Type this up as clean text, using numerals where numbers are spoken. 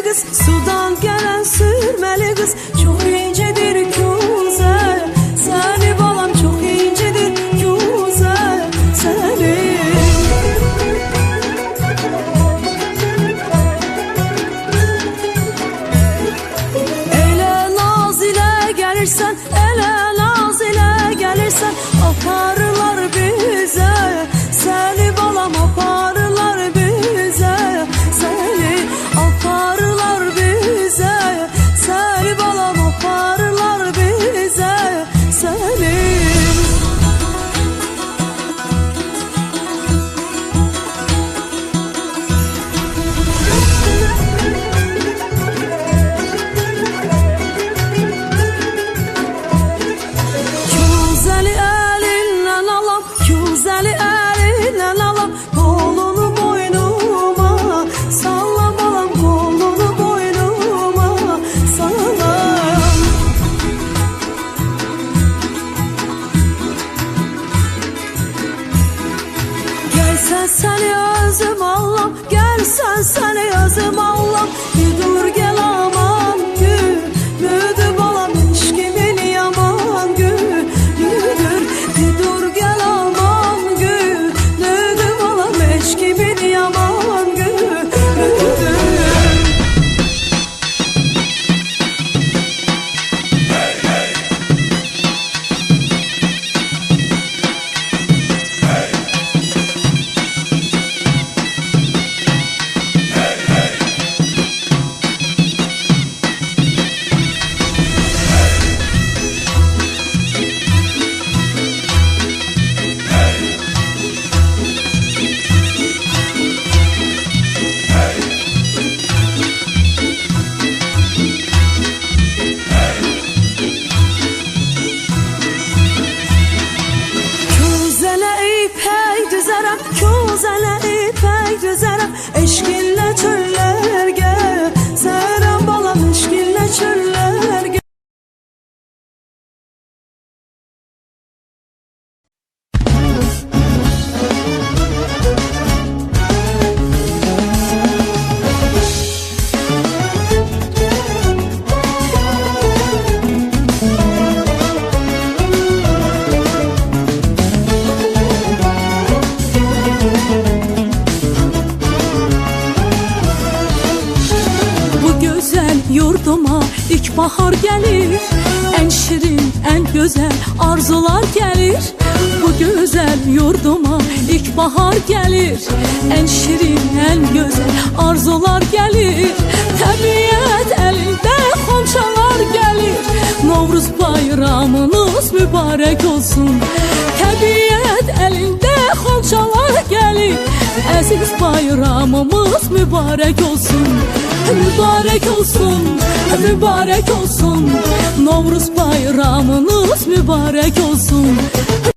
kız, sudan gelen sürmeli kız. Çok incedir güzel seni balam, çok incedir güzel seni. Ele naz ile gelirsen, ele naz ile gelirsen, aparırlar bize seni balam, aparırlar bize seni, aparırlar bize seni balam, aparırlar bize seni. Güzeli elinden alam, güzeli elinden alam, kolunu boynuma sallam alam, kolunu boynuma sallam. Gelsen seni özüm allam, gelsen seni özüm allam. Bir dur gel aman gülüdür balam, eşkimin yaman gülüdür. Bir dur gel aman gülüdür balam, eşkimin yaman gülüdür. Kuzene ipek düzerem, eşkinle çöller gel serem balam, eşkinle çöller gel. Yurduma ilk bahar gelir, en şirin, en güzel arzular gelir. Bu güzel yurduma ilk bahar gelir, en şirin, en güzel arzular gelir. Tabiat elinde xonçalar gelir, Novruz bayramınız mübarek olsun. Tabiat elinde xonçalar gelir, aziz bayramımız mübarek olsun. Mübarek olsun, mübarek olsun, Novruz bayramınız mübarek olsun.